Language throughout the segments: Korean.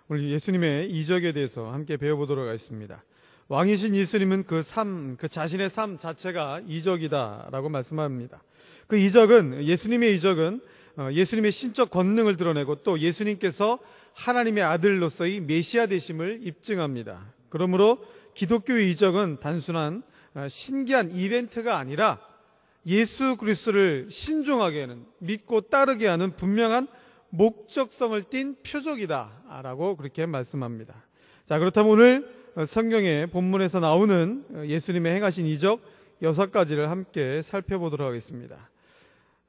오늘 예수님의 이적에 대해서 함께 배워보도록 하겠습니다. 왕이신 예수님은 그 자신의 삶 자체가 이적이다라고 말씀합니다. 그 이적은, 예수님의 이적은 예수님의 신적 권능을 드러내고 또 예수님께서 하나님의 아들로서의 메시아 되심을 입증합니다. 그러므로 기독교의 이적은 단순한 신기한 이벤트가 아니라 예수 그리스도를 신중하게 하는, 믿고 따르게 하는 분명한 목적성을 띤 표적이다라고 그렇게 말씀합니다. 자, 그렇다면 오늘 성경의 본문에서 나오는 예수님의 행하신 이적 6가지를 함께 살펴보도록 하겠습니다.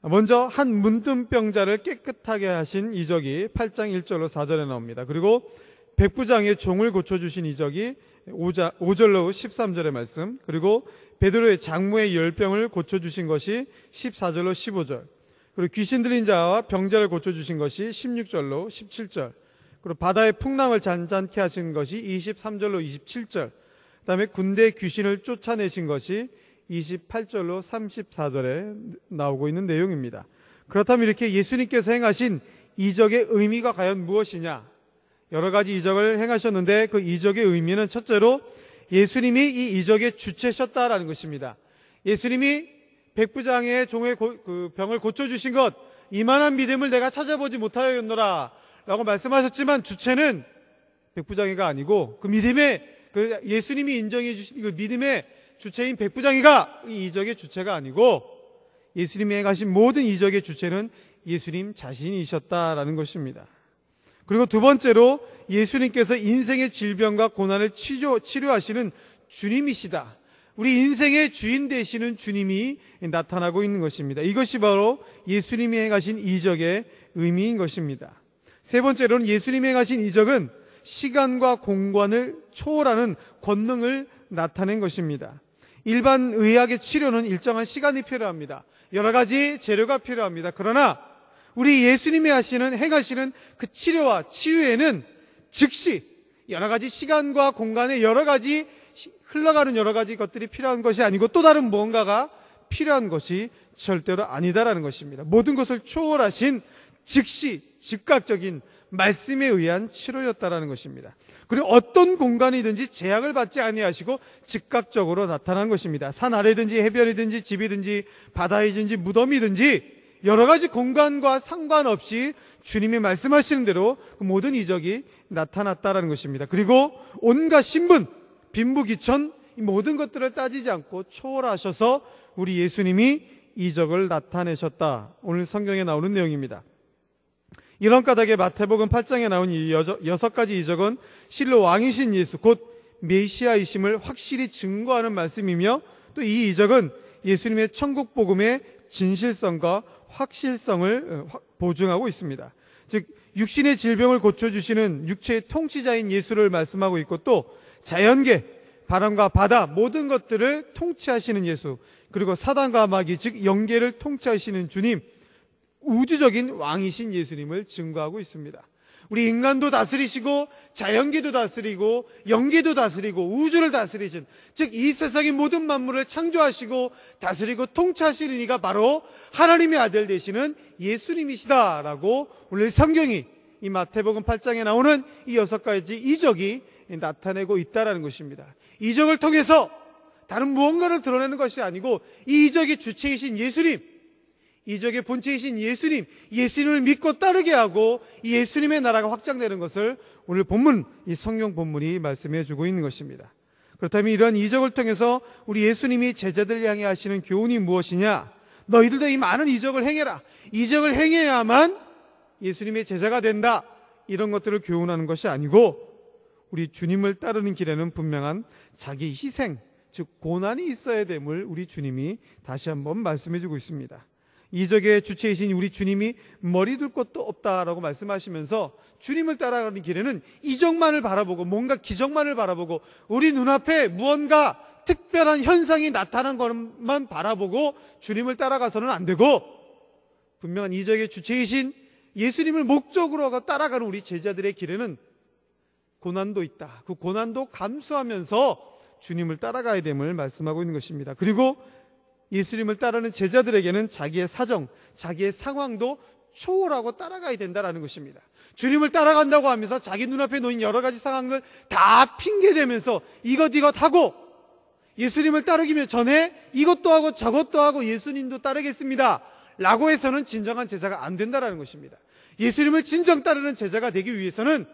먼저 한 문둥병자를 깨끗하게 하신 이적이 8장 1절로 4절에 나옵니다. 그리고 백부장의 종을 고쳐주신 이적이 5절로 13절의 말씀, 그리고 베드로의 장모의 열병을 고쳐주신 것이 14절로 15절, 그리고 귀신 들린 자와 병자를 고쳐주신 것이 16절로 17절, 그리고 바다의 풍랑을 잔잔케 하신 것이 23절로 27절, 그 다음에 군대의 귀신을 쫓아내신 것이 28절로 34절에 나오고 있는 내용입니다. 그렇다면 이렇게 예수님께서 행하신 이적의 의미가 과연 무엇이냐? 여러 가지 이적을 행하셨는데 그 이적의 의미는 첫째로 예수님이 이 이적의 주체셨다라는 것입니다. 예수님이 백부장의 종의 그 병을 고쳐주신 것, 이만한 믿음을 내가 찾아보지 못하였노라 라고 말씀하셨지만 주체는 백부장이가 아니고 그 믿음의, 그 예수님이 인정해 주신 그 믿음의 주체인 백부장이가 이 이적의 주체가 아니고 예수님이 행하신 모든 이적의 주체는 예수님 자신이셨다라는 것입니다. 그리고 두 번째로 예수님께서 인생의 질병과 고난을 치료하시는 주님이시다. 우리 인생의 주인 되시는 주님이 나타나고 있는 것입니다. 이것이 바로 예수님이 행하신 이적의 의미인 것입니다. 세 번째로는 예수님이 행하신 이적은 시간과 공간을 초월하는 권능을 나타낸 것입니다. 일반 의학의 치료는 일정한 시간이 필요합니다. 여러 가지 재료가 필요합니다. 그러나 우리 예수님이 행하시는 그 치료와 치유에는 즉시 여러 가지 시간과 공간에 여러 가지 흘러가는 여러 가지 것들이 필요한 것이 아니고 또 다른 무언가가 필요한 것이 절대로 아니다라는 것입니다. 모든 것을 초월하신 즉시 즉각적인 말씀에 의한 치료였다라는 것입니다. 그리고 어떤 공간이든지 제약을 받지 아니하시고 즉각적으로 나타난 것입니다. 산 아래든지 해변이든지 집이든지 바다이든지 무덤이든지 여러 가지 공간과 상관없이 주님이 말씀하시는 대로 그 모든 이적이 나타났다라는 것입니다. 그리고 온갖 신분, 빈부귀천 이 모든 것들을 따지지 않고 초월하셔서 우리 예수님이 이적을 나타내셨다. 오늘 성경에 나오는 내용입니다. 이런 까닭에 마태복음 8장에 나온 이 6가지 이적은 실로 왕이신 예수 곧 메시아이심을 확실히 증거하는 말씀이며 또 이 이적은 예수님의 천국 복음의 진실성과 확실성을 보증하고 있습니다. 즉 육신의 질병을 고쳐주시는 육체의 통치자인 예수를 말씀하고 있고 또 자연계, 바람과 바다 모든 것들을 통치하시는 예수, 그리고 사단과 마귀 즉 영계를 통치하시는 주님, 우주적인 왕이신 예수님을 증거하고 있습니다. 우리 인간도 다스리시고 자연계도 다스리고 영계도 다스리고 우주를 다스리신, 즉 이 세상의 모든 만물을 창조하시고 다스리고 통치하시는 이가 바로 하나님의 아들 되시는 예수님이시다라고 오늘 성경이 이 마태복음 8장에 나오는 이 6가지 이적이 나타내고 있다라는 것입니다. 이적을 통해서 다른 무언가를 드러내는 것이 아니고 이 이적의 주체이신 예수님, 이적의 본체이신 예수님을 믿고 따르게 하고 예수님의 나라가 확장되는 것을 오늘 본문, 이 성경 본문이 말씀해 주고 있는 것입니다. 그렇다면 이런 이적을 통해서 우리 예수님이 제자들 향해 하시는 교훈이 무엇이냐? 너희들도 이 많은 이적을 행해라. 이적을 행해야만 예수님의 제자가 된다. 이런 것들을 교훈하는 것이 아니고 우리 주님을 따르는 길에는 분명한 자기 희생, 즉 고난이 있어야 됨을 우리 주님이 다시 한번 말씀해 주고 있습니다. 이적의 주체이신 우리 주님이 머리 둘 것도 없다라고 말씀하시면서 주님을 따라가는 길에는 이적만을 바라보고 뭔가 기적만을 바라보고 우리 눈앞에 무언가 특별한 현상이 나타난 것만 바라보고 주님을 따라가서는 안 되고 분명한 이적의 주체이신 예수님을 목적으로 하고 따라가는 우리 제자들의 길에는 고난도 있다. 그 고난도 감수하면서 주님을 따라가야 됨을 말씀하고 있는 것입니다. 그리고 예수님을 따르는 제자들에게는 자기의 사정, 자기의 상황도 초월하고 따라가야 된다라는 것입니다. 주님을 따라간다고 하면서 자기 눈앞에 놓인 여러 가지 상황을 다 핑계대면서 이것 하고 예수님을 따르기 전에 이것도 하고 저것도 하고 예수님도 따르겠습니다 라고 해서는 진정한 제자가 안 된다라는 것입니다. 예수님을 진정 따르는 제자가 되기 위해서는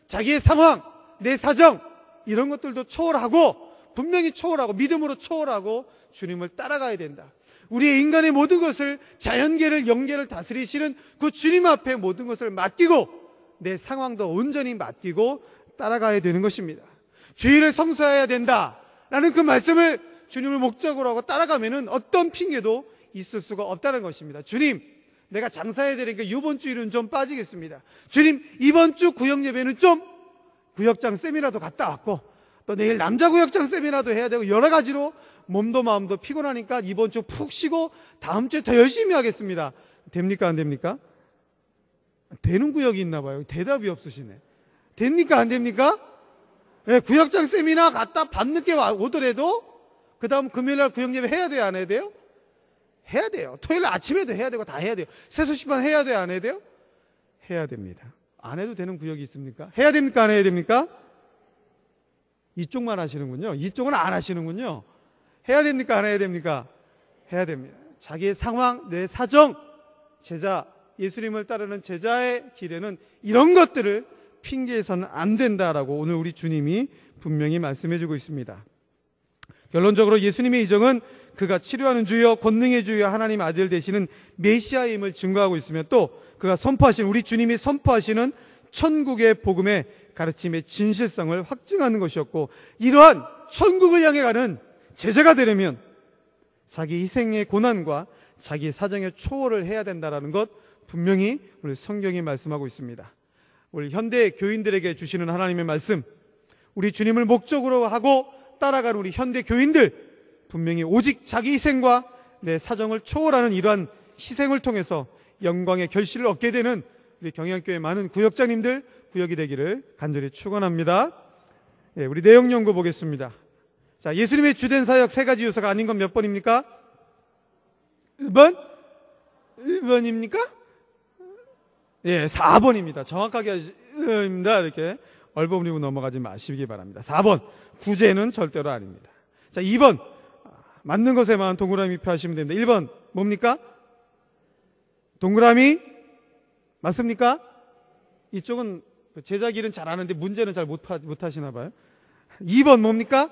자기의 상황, 내 사정 이런 것들도 초월하고 분명히 초월하고 믿음으로 초월하고 주님을 따라가야 된다. 우리의 인간의 모든 것을 자연계를 영계를 다스리시는 그 주님 앞에 모든 것을 맡기고 내 상황도 온전히 맡기고 따라가야 되는 것입니다. 죄를 성수해야 된다라는 그 말씀을 주님을 목적으로 하고 따라가면은 어떤 핑계도 있을 수가 없다는 것입니다. 주님, 내가 장사해야 되니까 이번 주일은 좀 빠지겠습니다. 주님, 이번 주 구역 예배는 좀 구역장 쌤이라도 갔다 왔고 또 내일 남자 구역장 쌤이라도 해야 되고 여러 가지로 몸도 마음도 피곤하니까 이번 주 푹 쉬고 다음 주에 더 열심히 하겠습니다. 됩니까 안 됩니까? 되는 구역이 있나 봐요. 대답이 없으시네. 됩니까 안 됩니까? 네, 구역장 세미나 갔다 밤늦게 오더라도 그 다음 금요일날 구역 예배 해야 돼요 안 해야 돼요? 해야 돼요. 토요일 아침에도 해야 되고 다 해야 돼요. 세수시간 해야 돼요 안 해야 돼요? 해야 됩니다. 안 해도 되는 구역이 있습니까? 해야 됩니까 안 해야 됩니까? 이쪽만 하시는군요. 이쪽은 안 하시는군요. 해야 됩니까 안 해야 됩니까? 해야 됩니다. 자기의 상황, 내 사정, 제자 예수님을 따르는 제자의 길에는 이런 것들을 핑계해서는 안 된다라고 오늘 우리 주님이 분명히 말씀해 주고 있습니다. 결론적으로 예수님의 이정은 그가 치료하는 주여 권능의 주여 하나님 아들 되시는 메시아임을 증거하고 있으며 또 그가 선포하신 우리 주님이 선포하시는 천국의 복음의 가르침의 진실성을 확증하는 것이었고 이러한 천국을 향해 가는 제자가 되려면 자기 희생의 고난과 자기 사정의 초월을 해야 된다는 것 분명히 오늘 성경이 말씀하고 있습니다. 우리 현대 교인들에게 주시는 하나님의 말씀, 우리 주님을 목적으로 하고 따라가는 우리 현대 교인들 분명히 오직 자기 희생과 내 사정을 초월하는 이러한 희생을 통해서 영광의 결실을 얻게 되는 우리 경영교회 많은 구역장님들 구역이 되기를 간절히 축원합니다. 예, 우리 내용 연구 보겠습니다. 자, 예수님의 주된 사역 세 가지 요소가 아닌 건 몇 번입니까? 1번? 1번입니까? 예, 4번입니다. 정확하게 하십니다. 이렇게 얼버무리고 넘어가지 마시기 바랍니다. 4번. 구제는 절대로 아닙니다. 자, 2번. 맞는 것에만 동그라미 표하시면 됩니다. 1번. 뭡니까? 동그라미? 맞습니까? 이쪽은 제자 길은 잘 아는데 문제는 잘 못하시나 봐요. 2번 뭡니까?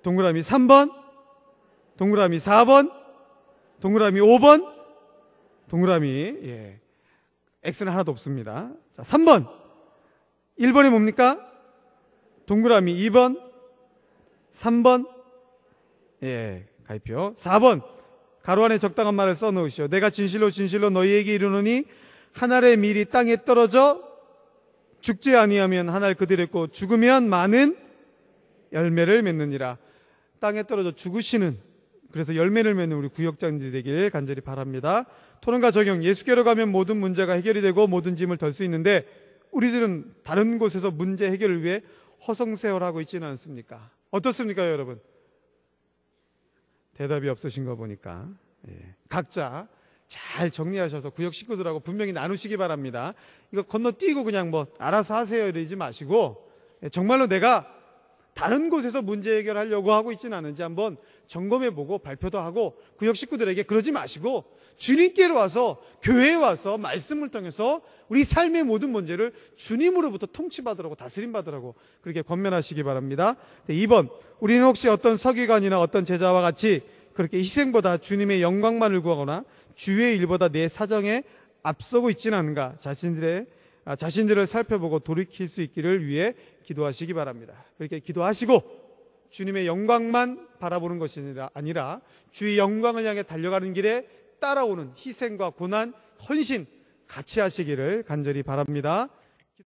동그라미 3번. 동그라미 4번. 동그라미 5번. 동그라미, 예. X는 하나도 없습니다. 자, 3번. 1번이 뭡니까? 동그라미 2번, 3번, 예, 가입표. 4번. 가로 안에 적당한 말을 써 놓으시오. 내가 진실로 진실로 너희에게 이르노니 한 알의 밀이 땅에 떨어져 죽지 아니하면 한 알 그대로 있고 죽으면 많은 열매를 맺느니라. 땅에 떨어져 죽으시는, 그래서 열매를 맺는 우리 구역장들이 되길 간절히 바랍니다. 토론과 적용, 예수께로 가면 모든 문제가 해결이 되고 모든 짐을 덜 수 있는데 우리들은 다른 곳에서 문제 해결을 위해 허송세월하고 있지는 않습니까? 어떻습니까 여러분? 대답이 없으신 거 보니까, 예. 각자 잘 정리하셔서 구역 식구들하고 분명히 나누시기 바랍니다. 이거 건너뛰고 그냥 뭐 알아서 하세요 이러지 마시고, 예, 정말로 내가 다른 곳에서 문제 해결하려고 하고 있지는 않은지 한번 점검해보고 발표도 하고, 구역 식구들에게 그러지 마시고 주님께로 와서, 교회에 와서 말씀을 통해서 우리 삶의 모든 문제를 주님으로부터 통치받으라고, 다스림받으라고 그렇게 권면하시기 바랍니다. 2번, 우리는 혹시 어떤 서기관이나 어떤 제자와 같이 그렇게 희생보다 주님의 영광만을 구하거나 주의 일보다 내 사정에 앞서고 있지는 않은가, 자신들을 살펴보고 돌이킬 수 있기를 위해 기도하시기 바랍니다. 그렇게 기도하시고 주님의 영광만 바라보는 것이 아니라 주의 영광을 향해 달려가는 길에 따라오는 희생과 고난, 헌신 같이 하시기를 간절히 바랍니다.